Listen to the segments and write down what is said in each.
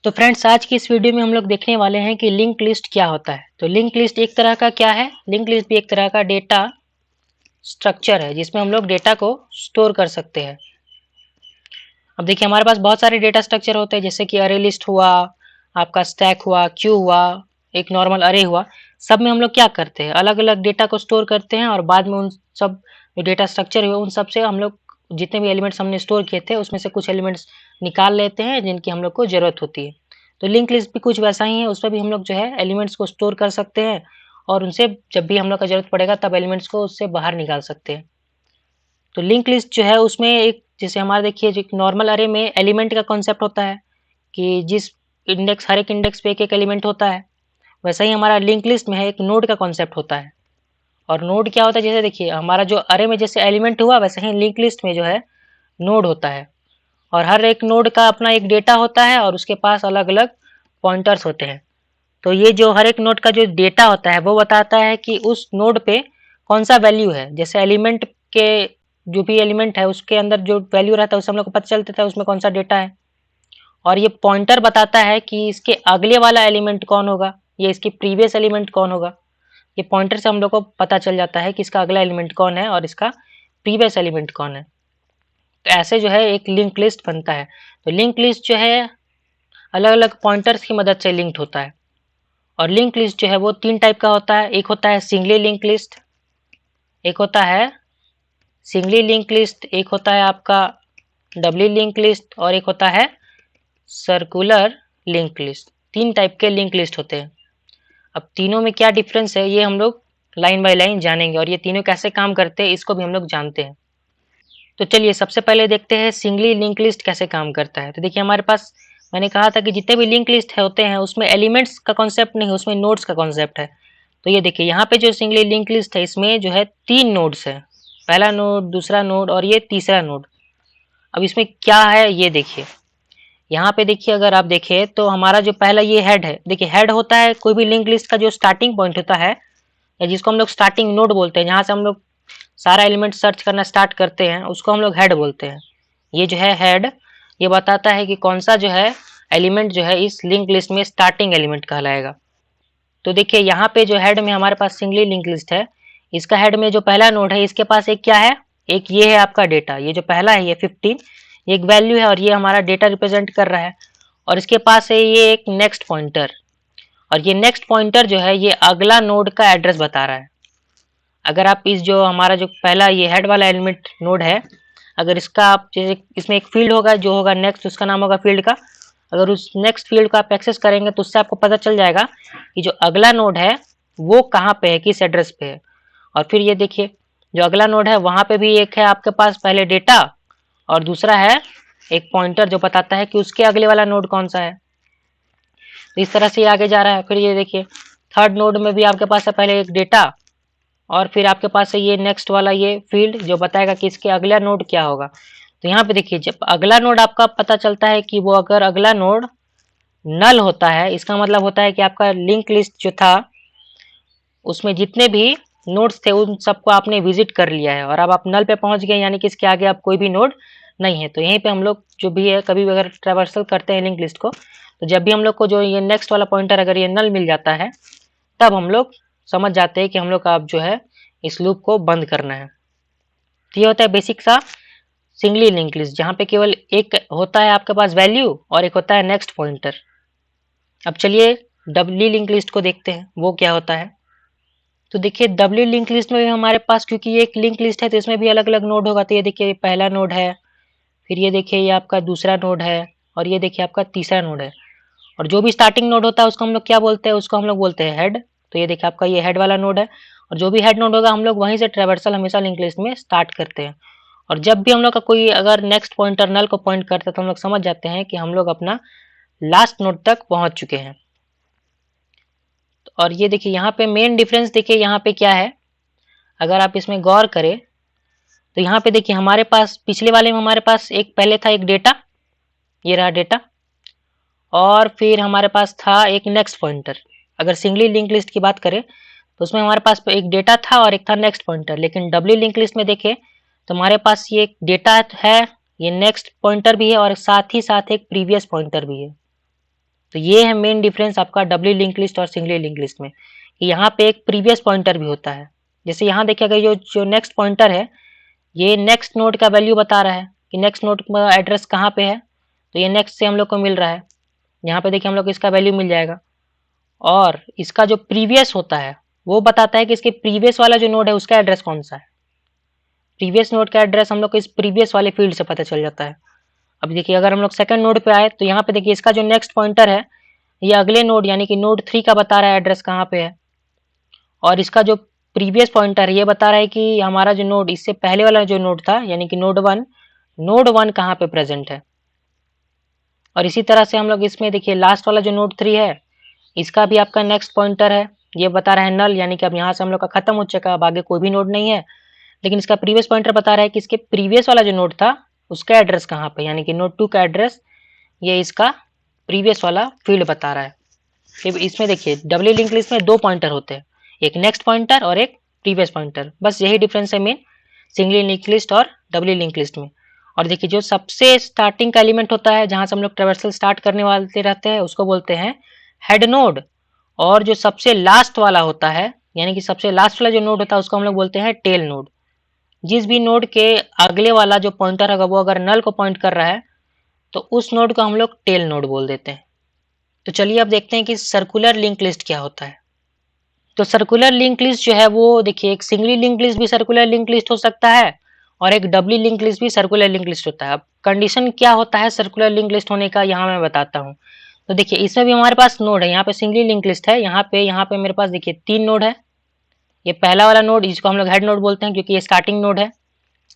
तो फ्रेंड्स, आज की इस वीडियो में हम लोग देखने वाले हैं कि लिंक लिस्ट क्या होता है। तो लिंक लिस्ट एक तरह का क्या है, लिंक लिस्ट भी एक तरह का डेटा स्ट्रक्चर है जिसमें हम लोग डेटा को स्टोर कर सकते हैं। अब देखिए, हमारे पास बहुत सारे डेटा स्ट्रक्चर होते हैं, जैसे कि अरे लिस्ट हुआ, आपका स्टैक हुआ, क्यू हुआ, एक नॉर्मल अरे हुआ। सब में हम लोग क्या करते हैं, अलग अलग डेटा को स्टोर करते हैं और बाद में उन सब जो डेटा स्ट्रक्चर हुए उन सब से हम लोग जितने भी एलिमेंट्स हमने स्टोर किए थे उसमें से कुछ एलिमेंट्स निकाल लेते हैं जिनकी हम लोग को ज़रूरत होती है। तो लिंक लिस्ट भी कुछ वैसा ही है, उसमें भी हम लोग जो है एलिमेंट्स को स्टोर कर सकते हैं और उनसे जब भी हम लोग का ज़रूरत पड़ेगा तब एलिमेंट्स को उससे बाहर निकाल सकते हैं। तो लिंक लिस्ट जो है उसमें एक जैसे हमारा देखिए जो नॉर्मल अरे में एलिमेंट का कॉन्सेप्ट होता है कि जिस इंडेक्स हर एक इंडेक्स पे एक एक एलिमेंट होता है, वैसा ही हमारा लिंक लिस्ट में है एक नोड का कॉन्सेप्ट होता है। और नोड क्या होता है, जैसे देखिए हमारा जो अरे में जैसे एलिमेंट हुआ वैसे ही लिंक लिस्ट में जो है नोड होता है और हर एक नोड का अपना एक डेटा होता है और उसके पास अलग अलग पॉइंटर्स होते हैं। तो ये जो हर एक नोड का जो डेटा होता है वो बताता है कि उस नोड पे कौन सा वैल्यू है। जैसे एलिमेंट के जो भी एलिमेंट है उसके अंदर जो वैल्यू रहता है उससे हम लोग को पता चलता है उसमें कौन सा डेटा है। और ये पॉइंटर बताता है कि इसके अगले वाला एलिमेंट कौन होगा, ये इसकी प्रीवियस एलिमेंट कौन होगा। ये पॉइंटर से हम लोग को पता चल जाता है कि इसका अगला एलिमेंट कौन है और इसका प्रीवियस एलिमेंट कौन है। तो ऐसे जो है एक लिंक लिस्ट बनता है। तो लिंक लिस्ट जो है अलग अलग पॉइंटर्स की मदद से लिंक्ड होता है। और लिंक लिस्ट जो है वो तीन टाइप का होता है, एक होता है सिंगली लिंक लिस्ट, एक होता है सिंगली लिंक लिस्ट, एक होता है आपका डबली लिंक लिस्ट और एक होता है सर्कुलर लिंक लिस्ट। तीन टाइप के लिंक लिस्ट होते हैं। अब तीनों में क्या डिफरेंस है ये हम लोग लाइन बाय लाइन जानेंगे और ये तीनों कैसे काम करते हैं इसको भी हम लोग जानते हैं। तो चलिए सबसे पहले देखते हैं सिंगली लिंक लिस्ट कैसे काम करता है। तो देखिए हमारे पास मैंने कहा था कि जितने भी लिंक लिस्ट होते हैं उसमें एलिमेंट्स का कॉन्सेप्ट नहीं, उसमें नोड्स का कॉन्सेप्ट है। तो ये देखिए यहाँ पे जो सिंगली लिंक लिस्ट है इसमें जो है तीन नोड्स है, पहला नोड, दूसरा नोड और ये तीसरा नोड। अब इसमें क्या है ये देखिए, यहाँ पे देखिए अगर आप देखें तो हमारा जो पहला ये हेड है, देखिए हेड होता है कोई भी लिंक लिस्ट का जो स्टार्टिंग पॉइंट होता है या जिसको हम लोग स्टार्टिंग नोड बोलते हैं, जहाँ से हम लोग सारा एलिमेंट सर्च करना स्टार्ट करते हैं उसको हम लोग हेड बोलते हैं। ये जो है हेड, ये बताता है कि कौन सा जो है एलिमेंट जो है इस लिंक लिस्ट में स्टार्टिंग एलिमेंट कहलाएगा। तो देखिए यहाँ पे जो हेड में हमारे पास सिंगली लिंक लिस्ट है, इसका हेड में जो पहला नोड है इसके पास एक क्या है, एक ये है आपका डेटा, ये जो पहला है ये 15, ये एक वैल्यू है और ये हमारा डेटा रिप्रेजेंट कर रहा है। और इसके पास है ये एक नेक्स्ट पॉइंटर और ये नेक्स्ट पॉइंटर जो है ये अगला नोड का एड्रेस बता रहा है। अगर आप इस जो हमारा जो पहला ये हेड वाला एलिमेंट नोड है, अगर इसका आप जैसे इसमें एक फील्ड होगा जो होगा नेक्स्ट, उसका नाम होगा फील्ड का, अगर उस नेक्स्ट फील्ड को आप एक्सेस करेंगे तो उससे आपको पता चल जाएगा कि जो अगला नोड है वो कहाँ पे है, किस एड्रेस पे है। और फिर ये देखिए जो अगला नोड है वहाँ पे भी एक है आपके पास पहले डेटा और दूसरा है एक पॉइंटर जो बताता है कि उसके अगले वाला नोड कौन सा है। तो इस तरह से आगे जा रहा है। फिर ये देखिए थर्ड नोड में भी आपके पास है पहले एक डेटा और फिर आपके पास है ये नेक्स्ट वाला ये फील्ड जो बताएगा कि इसके अगला नोड क्या होगा। तो यहाँ पे देखिए जब अगला नोड आपका पता चलता है कि वो अगर अगला नोड नल होता है, इसका मतलब होता है कि आपका लिंक लिस्ट जो था उसमें जितने भी नोड्स थे उन सबको आपने विजिट कर लिया है और अब आप नल पे पहुंच गए, यानी कि इसके आगे आप कोई भी नोड नहीं है। तो यहीं पे हम लोग जो भी है कभी भी अगर ट्रैवर्सल करते हैं लिंक लिस्ट को, तो जब भी हम लोग को जो ये नेक्स्ट वाला पॉइंटर अगर ये नल मिल जाता है तब हम लोग समझ जाते हैं कि हम लोग का अब जो है इस लूप को बंद करना है। तो ये होता है बेसिक सा सिंगली लिंक लिस्ट, जहाँ पे केवल एक होता है आपके पास वैल्यू और एक होता है नेक्स्ट पॉइंटर। अब चलिए डबली लिंक लिस्ट को देखते हैं वो क्या होता है। तो देखिए डबली लिंक लिस्ट में भी हमारे पास, क्योंकि ये एक लिंक लिस्ट है तो इसमें भी अलग अलग नोड होगा। तो ये देखिए पहला नोड है, फिर ये देखिए ये आपका दूसरा नोड है और ये देखिए आपका तीसरा नोड है। और जो भी स्टार्टिंग नोड होता है उसको हम लोग क्या बोलते हैं, उसको हम लोग बोलते हैं हेड। तो ये देखिए आपका ये हेड वाला नोड है और जो भी हेड नोड होगा हम लोग वहीं से ट्रैवर्सल हमेशा लिंक लिस्ट में स्टार्ट करते हैं। और जब भी हम लोग का कोई अगर नेक्स्ट पॉइंटर नल को पॉइंट करता है तो हम लोग समझ जाते हैं कि हम लोग अपना लास्ट नोड तक पहुंच चुके हैं। और ये देखिए यहाँ पे मेन डिफरेंस देखिए यहाँ पे क्या है, अगर आप इसमें गौर करें तो यहाँ पे देखिए हमारे पास पिछले वाले में हमारे पास एक पहले था एक डेटा, ये रहा डेटा, और फिर हमारे पास था एक नेक्स्ट पॉइंटर। अगर सिंगली लिंक लिस्ट की बात करें तो उसमें हमारे पास एक डेटा था और एक था नेक्स्ट पॉइंटर। लेकिन डबली लिंक लिस्ट में देखें तो हमारे पास ये डेटा है, ये नेक्स्ट पॉइंटर भी है और साथ ही साथ एक प्रीवियस पॉइंटर भी है। तो ये है मेन डिफरेंस आपका डबली लिंक लिस्ट और सिंगली लिंक लिस्ट में, कि यहाँ पे एक प्रीवियस पॉइंटर भी होता है। जैसे यहाँ देखिएगा जो नेक्स्ट पॉइंटर है, ये नेक्स्ट नोड का वैल्यू बता रहा है कि नेक्स्ट नोड का एड्रेस कहाँ पे है, तो ये नेक्स्ट से हम लोग को मिल रहा है। यहाँ पे देखिए हम लोग को इसका वैल्यू मिल जाएगा। और इसका जो प्रीवियस होता है वो बताता है कि इसके प्रीवियस वाला जो नोड है उसका एड्रेस कौन सा है। प्रीवियस नोड का एड्रेस हम लोग को इस प्रीवियस वाले फील्ड से पता चल जाता है। अब देखिए अगर हम लोग सेकंड नोड पे आए तो यहाँ पे देखिए इसका जो नेक्स्ट पॉइंटर है ये अगले नोड यानी कि नोड 3 का बता रहा है एड्रेस कहाँ पे है, और इसका जो प्रीवियस पॉइंटर है ये बता रहा है कि हमारा जो नोड इससे पहले वाला जो नोड था यानी कि नोड 1 कहाँ पे प्रेजेंट है। और इसी तरह से हम लोग इसमें देखिए लास्ट वाला जो नोड 3 है इसका भी आपका नेक्स्ट पॉइंटर है, ये बता रहा है नल, यानी कि अब यहाँ से हम लोग का खत्म हो चुका है, अब आगे कोई भी नोड नहीं है। लेकिन इसका प्रीवियस पॉइंटर बता रहा है कि इसके प्रीवियस वाला जो नोड था उसका एड्रेस कहाँ पे, यानी कि नोड 2 का एड्रेस ये इसका प्रीवियस वाला फील्ड बता रहा है। फिर इसमें देखिए डबली लिंक लिस्ट में 2 पॉइंटर होते हैं, एक नेक्स्ट पॉइंटर और एक प्रीवियस पॉइंटर, बस यही डिफरेंस है मेन सिंगली लिंक लिस्ट और डबली लिंक लिस्ट में। और देखिए जो सबसे स्टार्टिंग का एलिमेंट होता है जहां से हम लोग ट्रैवर्सल स्टार्ट करने वाले रहते हैं उसको बोलते हैं हेड नोड, और जो सबसे लास्ट वाला होता है यानी कि सबसे लास्ट वाला जो नोड होता है उसको हम लोग बोलते हैं टेल नोड। जिस भी नोड के अगले वाला जो पॉइंटर होगा वो अगर नल को पॉइंट कर रहा है तो उस नोड को हम लोग टेल नोड बोल देते हैं। तो चलिए अब देखते हैं कि सर्कुलर लिंक लिस्ट क्या होता है। तो सर्कुलर लिंक लिस्ट जो है वो देखिए एक सिंगली लिंक लिस्ट भी सर्कुलर लिंक लिस्ट हो सकता है और एक डबली लिंक लिस्ट भी सर्कुलर लिंक लिस्ट होता है। अब कंडीशन क्या होता है सर्कुलर लिंक लिस्ट होने का यहाँ मैं बताता हूँ। तो देखिए इसमें भी हमारे पास नोड है, यहाँ पे सिंगली लिंक लिस्ट है, यहाँ पे मेरे पास देखिए 3 नोड है। ये पहला वाला नोड जिसको हम लोग हेड नोड बोलते हैं क्योंकि ये स्टार्टिंग नोड है,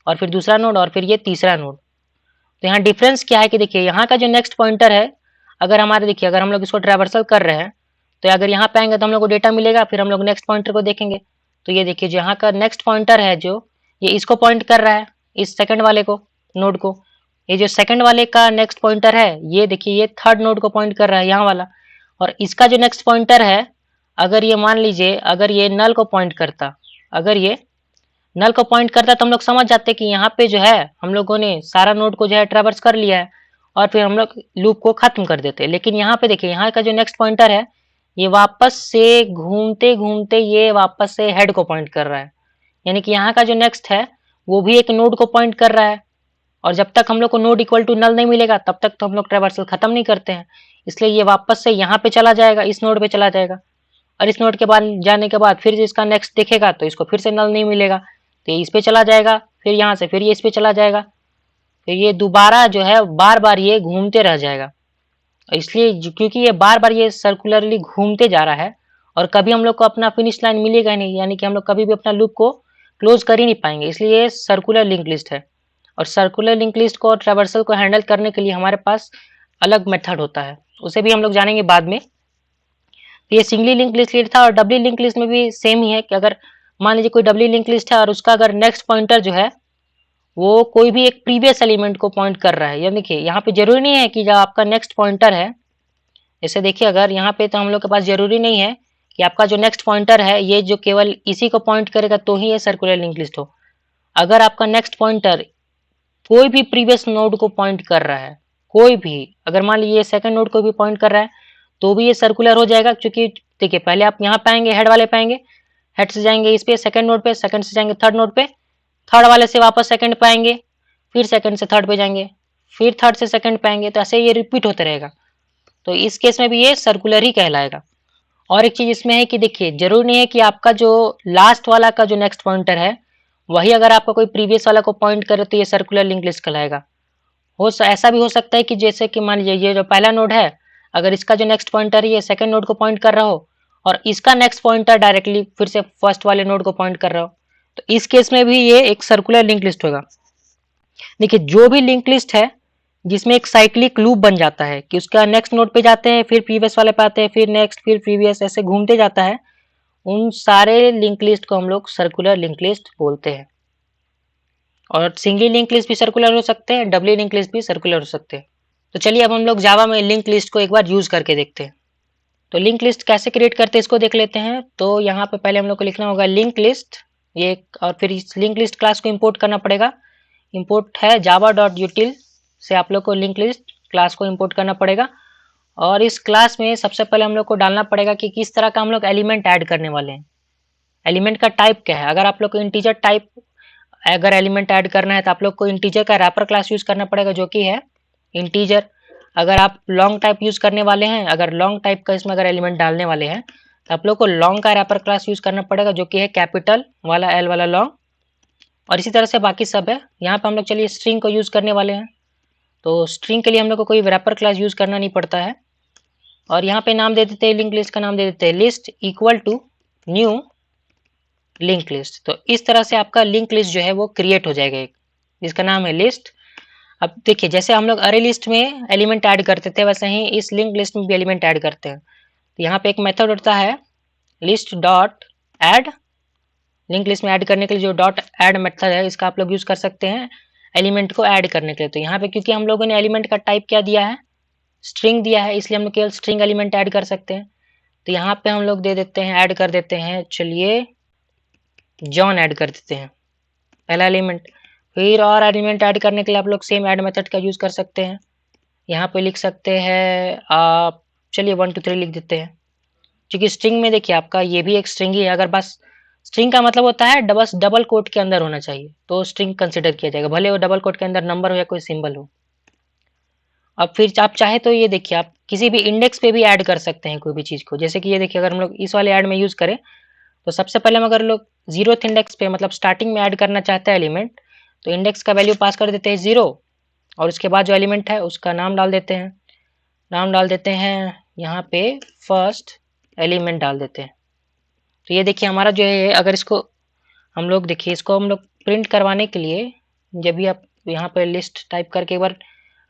और फिर दूसरा नोड और फिर ये तीसरा नोड। तो यहाँ डिफरेंस क्या है कि देखिए यहाँ का जो नेक्स्ट पॉइंटर है अगर हमारे देखिए अगर हम लोग इसको ट्रैवर्सल कर रहे हैं तो अगर यहाँ पे आएंगे तो हम लोग को डेटा मिलेगा, फिर हम लोग नेक्स्ट पॉइंटर को देखेंगे तो ये देखिए जो यहाँ का नेक्स्ट पॉइंटर है जो ये इसको पॉइंट कर रहा है, इस सेकंड वाले को नोड को। ये जो सेकंड वाले का नेक्स्ट पॉइंटर है ये देखिए ये थर्ड नोड को पॉइंट कर रहा है यहाँ वाला। और इसका जो नेक्स्ट पॉइंटर है अगर ये मान लीजिए अगर ये नल को पॉइंट करता, अगर ये नल को पॉइंट करता तो हम लोग समझ जाते कि यहाँ पे जो है हम लोगों ने सारा नोड को जो है ट्रैवर्स कर लिया है और फिर हम लोग लूप को खत्म कर देते। लेकिन यहाँ पे देखिए यहाँ का जो नेक्स्ट पॉइंटर है ये वापस से घूमते घूमते ये वापस से हेड को पॉइंट कर रहा है, यानी कि यहाँ का जो नेक्स्ट है वो भी एक नोड को पॉइंट कर रहा है। और जब तक हम लोग को नोड इक्वल टू नल नहीं मिलेगा तब तक तो हम लोग ट्रैवर्सल खत्म नहीं करते हैं, इसलिए ये वापस से यहाँ पे चला जाएगा, इस नोड पे चला जाएगा। और इस नोड के बाद जाने के बाद फिर इसका नेक्स्ट देखेगा तो इसको फिर से नल नहीं मिलेगा तो ये इस पे चला जाएगा, फिर यहाँ से फिर ये इस पे चला जाएगा, फिर ये दोबारा जो है बार बार ये घूमते रह जाएगा। इसलिए क्योंकि ये बार बार ये सर्कुलरली घूमते जा रहा है और कभी हम लोग को अपना फिनिश लाइन मिलेगा नहीं, यानी कि हम लोग कभी भी अपना लूप को क्लोज कर ही नहीं पाएंगे, इसलिए ये सर्कुलर लिंक लिस्ट है। और सर्कुलर लिंक लिस्ट को और ट्रैवर्सल को हैंडल करने के लिए हमारे पास अलग मेथड होता है, उसे भी हम लोग जानेंगे बाद में। तो ये सिंगली लिंक लिस्ट था और डबली लिंक लिस्ट में भी सेम ही है कि अगर मान लीजिए कोई डबली लिंक लिस्ट है और उसका अगर नेक्स्ट पॉइंटर जो है वो कोई भी एक प्रीवियस एलिमेंट को पॉइंट कर रहा है, या देखिए यहाँ पे जरूरी नहीं है कि जब आपका नेक्स्ट पॉइंटर है, जैसे देखिए अगर यहाँ पे तो हम लोग के पास जरूरी नहीं है कि आपका जो नेक्स्ट पॉइंटर है ये जो केवल इसी को पॉइंट करेगा तो ही ये सर्कुलर लिंक लिस्ट हो। अगर आपका नेक्स्ट पॉइंटर कोई भी प्रीवियस नोड को पॉइंट कर रहा है, कोई भी अगर मान लीजिए सेकंड नोड को भी पॉइंट कर रहा है तो भी ये सर्कुलर हो जाएगा, क्योंकि देखिए पहले आप यहाँ पाएंगे हेड वाले पाएंगे, हेड से जाएंगे इस पे सेकंड नोड पे, सेकंड से जाएंगे थर्ड नोड पे, थर्ड वाले से वापस सेकंड पे आएंगे, फिर सेकंड से थर्ड पे जाएंगे, फिर थर्ड से सेकंड पे आएंगे, तो ऐसे ये रिपीट होते रहेगा। तो इस केस में भी ये सर्कुलर ही कहलाएगा। और एक चीज इसमें है कि देखिए जरूरी नहीं है कि आपका जो लास्ट वाला का जो नेक्स्ट पॉइंटर है वही अगर आपका कोई प्रीवियस वाला को पॉइंट करे तो ये सर्कुलर लिंक लिस्ट कहलाएगा। ऐसा भी हो सकता है कि जैसे कि मान लीजिए ये जो पहला नोड है अगर इसका जो नेक्स्ट पॉइंटर है ये सेकंड नोड को पॉइंट कर रहा हो और इसका नेक्स्ट पॉइंटर डायरेक्टली फिर से फर्स्ट वाले नोड को पॉइंट कर रहा हो, तो इस केस में भी ये एक सर्कुलर लिंक लिस्ट होगा। देखिए जो भी लिंक लिस्ट है जिसमें एक साइक्लिक लूप बन जाता है कि उसका नेक्स्ट नोड पे जाते हैं, फिर प्रीवियस वाले पे आते हैं, फिर नेक्स्ट, फिर प्रीवियस, ऐसे घूमते जाता है, उन सारे लिंक लिस्ट को हम लोग सर्कुलर लिंक लिस्ट बोलते हैं। और सिंगल लिंक लिस्ट भी सर्कुलर हो सकते हैं, डबली लिंक लिस्ट भी सर्कुलर हो सकते हैं। तो चलिए अब हम लोग जावा में लिंक लिस्ट को एक बार यूज करके देखते हैं। तो लिंक लिस्ट कैसे क्रिएट करते हैं इसको देख लेते हैं। तो यहाँ पे पहले हम लोग को लिखना होगा लिंक लिस्ट ये और फिर इस लिंक लिस्ट क्लास को इंपोर्ट करना पड़ेगा। इंपोर्ट है java.util से आप लोग को लिंक लिस्ट क्लास को इंपोर्ट करना पड़ेगा। और इस क्लास में सबसे पहले हम लोग को डालना पड़ेगा कि किस तरह का हम लोग एलिमेंट ऐड करने वाले हैं। एलिमेंट का टाइप क्या है। अगर आप लोग को इंटीजर टाइप अगर एलिमेंट ऐड करना है तो आप लोग को इंटीजर का रैपर क्लास यूज़ करना पड़ेगा जो कि है इंटीजर। अगर आप लॉन्ग टाइप यूज़ करने वाले हैं, अगर लॉन्ग टाइप का इसमें अगर एलिमेंट डालने वाले हैं तो आप लोग को लॉन्ग का रैपर क्लास यूज़ करना पड़ेगा जो कि है कैपिटल वाला एल वाला लॉन्ग। और इसी तरह से बाकी सब है। यहाँ पे हम लोग चलिए स्ट्रिंग को यूज़ करने वाले हैं, तो स्ट्रिंग के लिए हम लोग को कोई रैपर क्लास यूज़ करना नहीं पड़ता है। और यहाँ पे नाम दे देते हैं, लिंक लिस्ट का नाम दे देते हैं list equal to new link list. तो इस तरह से आपका लिंक लिस्ट जो है वो क्रिएट हो जाएगा एक, जिसका नाम है लिस्ट। अब देखिए जैसे हम लोग अरे लिस्ट में एलिमेंट ऐड करते थे वैसे ही इस लिंक लिस्ट में भी एलिमेंट ऐड करते हैं। तो यहाँ पे एक मेथड होता है list dot add. Link list में ऐड करने के लिए जो डॉट ऐड मेथड है इसका आप लोग यूज़ कर सकते हैं एलिमेंट को ऐड करने के लिए। तो यहाँ पे क्योंकि हम लोगों ने एलिमेंट का टाइप क्या दिया है, स्ट्रिंग दिया है, इसलिए हम लोग केवल स्ट्रिंग एलिमेंट ऐड कर सकते हैं। तो यहाँ पे हम लोग दे देते हैं, ऐड कर देते हैं, चलिए जॉन ऐड कर देते हैं पहला एलिमेंट। फिर और एलिमेंट ऐड करने के लिए आप लोग सेम ऐड मेथड का यूज़ कर सकते हैं। यहाँ पे लिख सकते हैं आप, चलिए 1 2 3 लिख देते हैं, क्योंकि स्ट्रिंग में देखिए आपका ये भी एक स्ट्रिंग ही है। अगर बस स्ट्रिंग का मतलब होता है बस डबल कोट के अंदर होना चाहिए तो स्ट्रिंग कंसिडर किया जाएगा, भले वो डबल कोट के अंदर नंबर हो या कोई सिंबल हो। अब फिर आप चाहे तो ये देखिए आप किसी भी इंडेक्स पे भी ऐड कर सकते हैं कोई भी चीज़ को। जैसे कि ये देखिए अगर हम लोग इस वाले ऐड में यूज़ करें तो सबसे पहले हम अगर लोग 0th इंडेक्स पे मतलब स्टार्टिंग में ऐड करना चाहते हैं एलिमेंट, तो इंडेक्स का वैल्यू पास कर देते हैं 0 और उसके बाद जो एलिमेंट है उसका नाम डाल देते हैं। नाम डाल देते हैं यहाँ पे फर्स्ट एलिमेंट डाल देते हैं। तो ये देखिए हमारा जो है, अगर इसको हम लोग देखिए इसको हम लोग प्रिंट करवाने के लिए जब भी आप यहाँ पे लिस्ट टाइप करके एक बार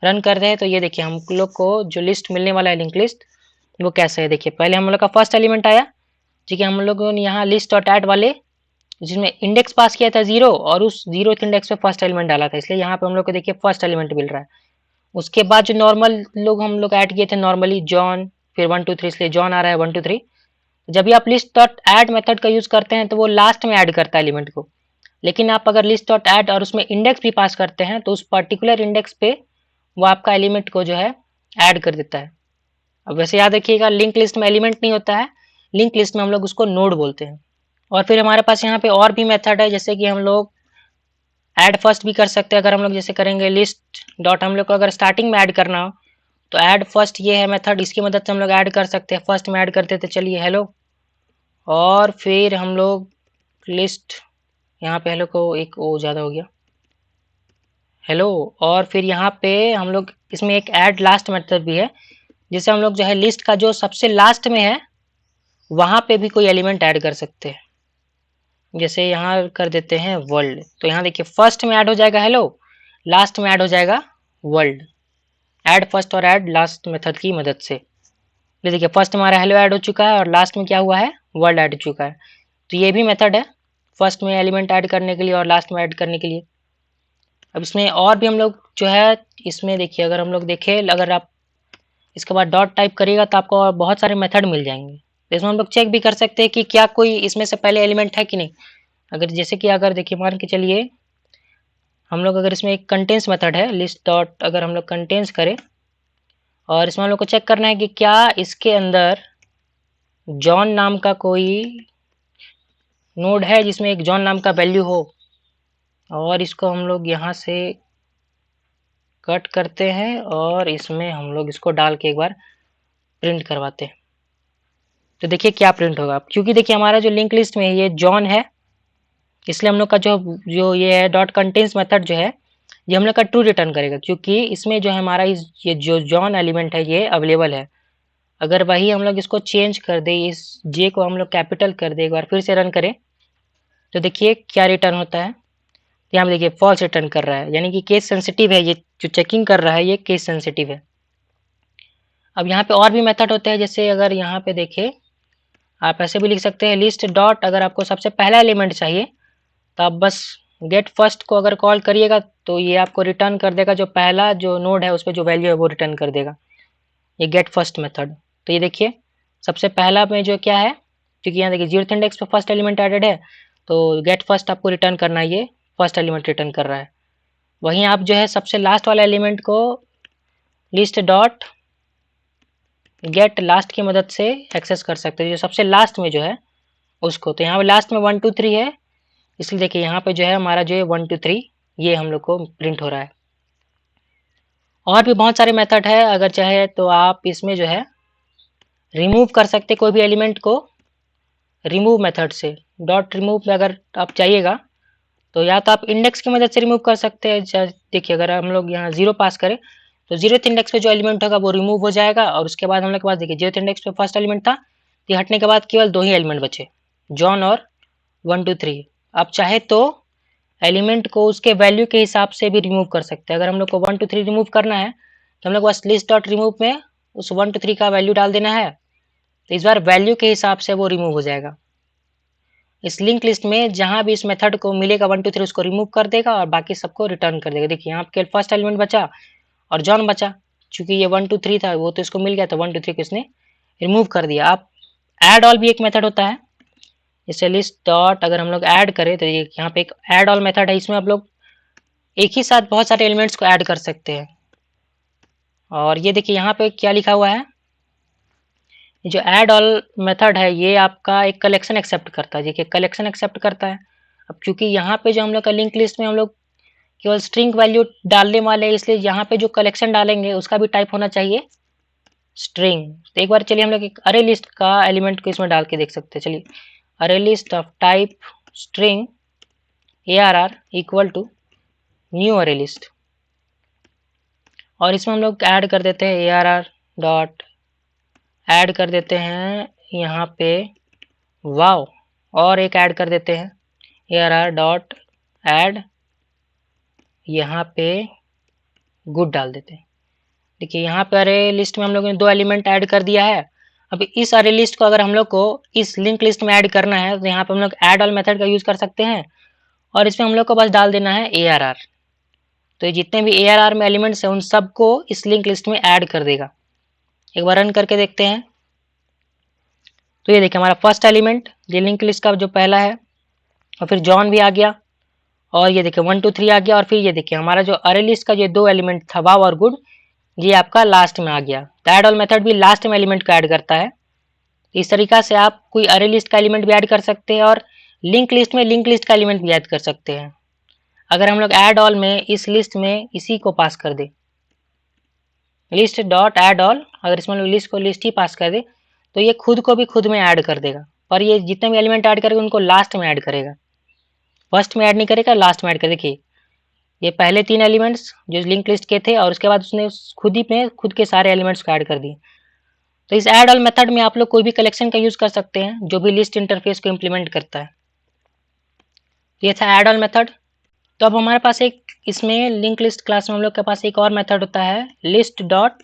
रन कर रहे हैं तो ये देखिए हम लोग को जो लिस्ट मिलने वाला है लिंक लिस्ट वो कैसे है। देखिए पहले हम लोग का फर्स्ट एलिमेंट आया, ठीक है, हम लोगों ने यहाँ लिस्ट डॉट ऐड वाले जिसमें इंडेक्स पास किया था 0 और उस 0th इंडेक्स पे फर्स्ट एलिमेंट डाला था, इसलिए यहाँ पे हम लोग को देखिए फर्स्ट एलिमेंट मिल रहा है। उसके बाद जो नॉर्मल लोग हम लोग ऐड किए थे नॉर्मली जॉन, फिर 1 2 3, इसलिए जॉन आ रहा है 1 2 3। जब भी आप लिस्ट डॉट ऐड मेथड का यूज करते हैं तो वो लास्ट में ऐड करता है एलिमेंट को, लेकिन आप अगर लिस्ट डॉट ऐड और उसमें इंडेक्स भी पास करते हैं तो उस पर्टिकुलर इंडेक्स पे वो आपका एलिमेंट को जो है ऐड कर देता है। अब वैसे याद रखिएगा लिंक लिस्ट में एलिमेंट नहीं होता है, लिंक लिस्ट में हम लोग उसको नोड बोलते हैं। और फिर हमारे पास यहाँ पे और भी मेथड है, जैसे कि हम लोग ऐड फर्स्ट भी कर सकते हैं। अगर हम लोग जैसे करेंगे लिस्ट डॉट, हम लोग को अगर स्टार्टिंग में ऐड करना हो तो ऐड फर्स्ट ये है मेथड, इसकी मदद से हम लोग ऐड कर सकते हैं। फर्स्ट में ऐड करते थे, चलिए हेलो, और फिर हम लोग लिस्ट, यहाँ पे हेलो को एक ओ ज़्यादा हो गया, हेलो। और फिर यहाँ पे हम लोग इसमें एक ऐड लास्ट मेथड भी है, जिससे हम लोग जो है लिस्ट का जो सबसे लास्ट में है वहाँ पे भी कोई एलिमेंट ऐड कर सकते हैं। जैसे यहाँ कर देते हैं वर्ल्ड, तो यहाँ देखिए फर्स्ट में ऐड हो जाएगा हेलो, लास्ट में ऐड हो जाएगा वर्ल्ड। ऐड फर्स्ट और ऐड लास्ट मेथड की मदद से। ये देखिए फर्स्ट में हमारा हेलो ऐड हो चुका है और लास्ट में क्या हुआ है, वर्ल्ड ऐड हो चुका है। तो ये भी मेथड है फर्स्ट में एलिमेंट ऐड करने के लिए और लास्ट में ऐड करने के लिए। अब इसमें और भी हम लोग जो है इसमें देखिए, अगर हम लोग देखें, अगर आप इसके बाद डॉट टाइप करिएगा तो आपको और बहुत सारे मेथड मिल जाएंगे। तो इसमें हम लोग चेक भी कर सकते हैं कि क्या कोई इसमें से पहले एलिमेंट है कि नहीं। अगर जैसे कि अगर देखिए मान के चलिए हम लोग अगर इसमें एक कंटेंस मेथड है लिस्ट डॉट, अगर हम लोग कंटेंस करें और इसमें हम लोग को चेक करना है कि क्या इसके अंदर जॉन नाम का कोई नोड है जिसमें एक जॉन नाम का वैल्यू हो, और इसको हम लोग यहाँ से कट करते हैं और इसमें हम लोग इसको डाल के एक बार प्रिंट करवाते हैं। तो देखिए क्या प्रिंट होगा, क्योंकि देखिए हमारा जो लिंक लिस्ट में ये जॉन है, इसलिए हम लोग का जो ये है डॉट कंटेंस मेथड जो है ये हम लोग का ट्रू रिटर्न करेगा, क्योंकि इसमें जो है हमारा ये जो जॉन एलिमेंट है ये अवेलेबल है। अगर वही हम लोग इसको चेंज कर दे, इस जे को हम लोग कैपिटल कर दे, एक बार फिर से रन करें तो देखिए क्या रिटर्न होता है। यहाँ पे देखिए फॉल्स रिटर्न कर रहा है, यानी कि केस सेंसिटिव है, ये जो चेकिंग कर रहा है ये केस सेंसिटिव है। अब यहाँ पे और भी मेथड होते हैं, जैसे अगर यहाँ पे देखें आप ऐसे भी लिख सकते हैं लिस्ट डॉट, अगर आपको सबसे पहला एलिमेंट चाहिए तो आप बस गेट फर्स्ट को अगर कॉल करिएगा तो ये आपको रिटर्न कर देगा, जो पहला जो नोड है उस पर जो वैल्यू है वो रिटर्न कर देगा, ये गेट फर्स्ट मेथड। तो ये देखिए सबसे पहला में जो क्या है, क्योंकि यहाँ देखिए 0th इंडेक्स पे फर्स्ट एलिमेंट एडेड है तो गेट फर्स्ट आपको रिटर्न करना है, ये फर्स्ट एलिमेंट रिटर्न कर रहा है। वहीं आप जो है सबसे लास्ट वाले एलिमेंट को लिस्ट डॉट गेट लास्ट की मदद से एक्सेस कर सकते हैं, जो सबसे लास्ट में जो है उसको। तो यहाँ पे लास्ट में 1 2 3 है, इसलिए देखिए यहाँ पे जो है हमारा जो है 1 2 3 ये हम लोग को प्रिंट हो रहा है। और भी बहुत सारे मेथड है, अगर चाहे तो आप इसमें जो है रिमूव कर सकते कोई भी एलिमेंट को रिमूव मेथड से। डॉट रिमूव में अगर आप चाहिएगा तो या तो आप इंडेक्स की मदद से रिमूव कर सकते हैं। देखिए अगर हम लोग यहाँ 0 पास करें तो 0th इंडेक्स पे जो एलिमेंट होगा वो रिमूव हो जाएगा, और उसके बाद हम लोग के पास देखिए 0th इंडेक्स पे फर्स्ट एलिमेंट था, ये हटने के बाद केवल 2 ही एलिमेंट बचे, जॉन और 1 2 3। आप चाहे तो एलिमेंट को उसके वैल्यू के हिसाब से भी रिमूव कर सकते हैं। अगर हम लोग को 1 2 3 रिमूव करना है तो हम लोग बस लिस्ट डॉट रिमूव में उस 1 2 3 का वैल्यू डाल देना है, तो इस बार वैल्यू के हिसाब से वो रिमूव हो जाएगा। इस लिंक लिस्ट में जहां भी इस मेथड को मिलेगा 1 2 3 उसको रिमूव कर देगा और बाकी सबको रिटर्न कर देगा। देखिए यहाँ पे फर्स्ट एलिमेंट बचा और जॉन बचा, चूंकि ये 1 2 3 था वो तो इसको मिल गया, तो 1 2 3 को इसने रिमूव कर दिया। आप ऐड ऑल भी एक मेथड होता है, जैसे लिस्ट डॉट अगर हम लोग ऐड करें तो ये यहाँ पे एक ऐड ऑल मेथड है, इसमें आप लोग एक ही साथ बहुत सारे एलिमेंट्स को ऐड कर सकते हैं। और ये देखिए यहाँ पे क्या लिखा हुआ है, जो ऐड ऑल मेथड है ये आपका एक कलेक्शन एक्सेप्ट करता है। देखिए कलेक्शन एक्सेप्ट करता है। अब क्योंकि यहाँ पे जो हम लोग का लिंक लिस्ट में हम लोग केवल स्ट्रिंग वैल्यू डालने वाले हैं, इसलिए यहाँ पे जो कलेक्शन डालेंगे उसका भी टाइप होना चाहिए स्ट्रिंग। तो एक बार चलिए हम लोग एक अरे लिस्ट का एलिमेंट को इसमें डाल के देख सकते हैं। चलिए array list of type string ARR equal to new array list, और इसमें हम लोग ऐड कर देते हैं ARR डॉट ऐड कर देते हैं यहाँ पे वाव, और एक ऐड कर देते हैं ARR डॉट ऐड यहाँ पे गुड डाल देते हैं। देखिए यहाँ पे अरे लिस्ट में हम लोगों ने 2 एलिमेंट ऐड कर दिया है। अब इस अरे लिस्ट को अगर हम लोग को इस लिंक लिस्ट में ऐड करना है तो यहाँ पे हम लोग ऐड ऑल मेथड का यूज कर सकते हैं, और इसमें हम लोग को बस डाल देना है ARR। तो ये जितने भी ARR में एलिमेंट्स हैं उन सबको इस लिंक लिस्ट में ऐड कर देगा। एक बार रन करके देखते हैं। तो ये देखिए हमारा फर्स्ट एलिमेंट ये लिंक लिस्ट का जो पहला है, और फिर जॉन भी आ गया, और ये देखिए 1 2 3 आ गया, और फिर ये देखिए हमारा जो अरे लिस्ट का जो 2 एलिमेंट था वाव और गुड, ये आपका लास्ट में आ गया। तो ऐड ऑल मेथड भी लास्ट में एलिमेंट को ऐड करता है। इस तरीका से आप कोई अरे लिस्ट का एलिमेंट भी ऐड कर सकते हैं और लिंक लिस्ट में लिंक लिस्ट का एलिमेंट भी ऐड कर सकते हैं। अगर हम लोग ऐड ऑल में इस लिस्ट में इसी को पास कर दे, लिस्ट डॉट ऐड ऑल, अगर इसमें लिस्ट को लिस्ट ही पास कर दे तो ये खुद को भी खुद में ऐड कर देगा, पर ये जितने भी एलिमेंट ऐड करेगा उनको लास्ट में ऐड करेगा, फर्स्ट में ऐड नहीं करेगा, लास्ट में ऐड कर। देखिए ये पहले 3 एलिमेंट्स जो लिंक लिस्ट के थे और उसके बाद उसने खुद ही में खुद के सारे एलिमेंट्स को ऐड कर दिए। तो इस ऐड ऑल मेथड में आप लोग कोई भी कलेक्शन का यूज कर सकते हैं जो भी लिस्ट इंटरफेस को इम्प्लीमेंट करता है। ये था ऐड ऑल मेथड। तो अब हमारे पास एक इसमें लिंक लिस्ट क्लास में हम लोग के पास एक और मेथड होता है लिस्ट डॉट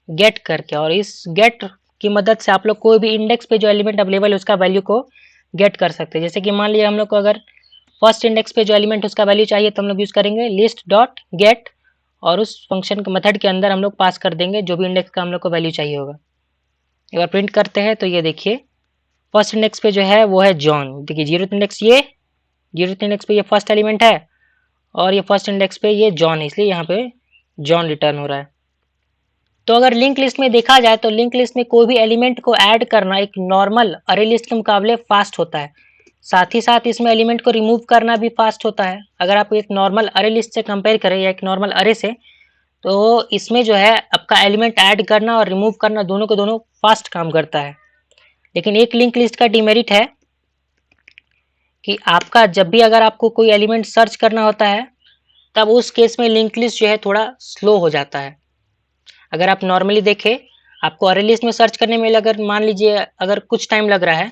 गेट करके, और इस गेट की मदद से आप लोग कोई भी इंडेक्स पे जो एलिमेंट अवेलेबल है उसका वैल्यू को गेट कर सकते हैं। जैसे कि मान लिया हम लोग को अगर फर्स्ट इंडेक्स पे जो एलिमेंट उसका वैल्यू चाहिए तो हम लोग यूज करेंगे लिस्ट डॉट गेट, और उस फंक्शन के मेथड के अंदर हम लोग पास कर देंगे जो भी इंडेक्स का हम लोग को वैल्यू चाहिए होगा। एक बार प्रिंट करते हैं तो ये देखिए फर्स्ट इंडेक्स पे जो है वो है जॉन। देखिए 0th इंडेक्स ये 0th इंडेक्स पे ये फर्स्ट एलिमेंट है, और ये फर्स्ट इंडेक्स पे ये जॉन है, इसलिए यहाँ पे जॉन रिटर्न हो रहा है। तो अगर लिंक लिस्ट में देखा जाए तो लिंक लिस्ट में कोई भी एलिमेंट को ऐड करना एक नॉर्मल अरे लिस्ट के मुकाबले फास्ट होता है, साथ ही साथ इसमें एलिमेंट को रिमूव करना भी फास्ट होता है। अगर आप एक नॉर्मल अरे लिस्ट से कंपेयर करें या एक नॉर्मल अरे से, तो इसमें जो है आपका एलिमेंट ऐड करना और रिमूव करना दोनों को दोनों फास्ट काम करता है। लेकिन एक लिंक लिस्ट का डिमेरिट है कि आपका जब भी अगर आपको कोई एलिमेंट सर्च करना होता है तब उस केस में लिंक लिस्ट जो है थोड़ा स्लो हो जाता है। अगर आप नॉर्मली देखें आपको अरे लिस्ट में सर्च करने में अगर मान लीजिए अगर कुछ टाइम लग रहा है,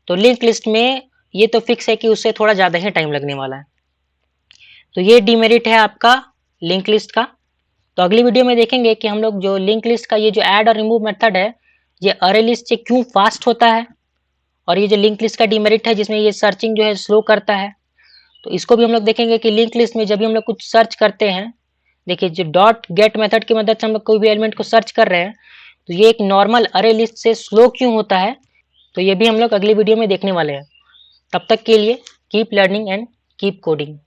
तो लिंक लिस्ट में ये तो फिक्स है कि उससे थोड़ा ज़्यादा ही टाइम लगने वाला है। तो ये डिमेरिट है आपका लिंक लिस्ट का। तो अगली वीडियो में देखेंगे कि हम लोग जो लिंक लिस्ट का ये जो ऐड और रिमूव मेथड है ये अरे लिस्ट से क्यों फास्ट होता है, और ये जो लिंक लिस्ट का डिमेरिट है जिसमें ये सर्चिंग जो है स्लो करता है। तो इसको भी हम लोग देखेंगे कि लिंक लिस्ट में जब भी हम लोग कुछ सर्च करते हैं, देखिए जो डॉट गेट मेथड की मदद से हम लोग कोई भी एलिमेंट को सर्च कर रहे हैं तो ये एक नॉर्मल अरे लिस्ट से स्लो क्यों होता है, तो ये भी हम लोग अगली वीडियो में देखने वाले हैं। तब तक के लिए keep learning and keep coding.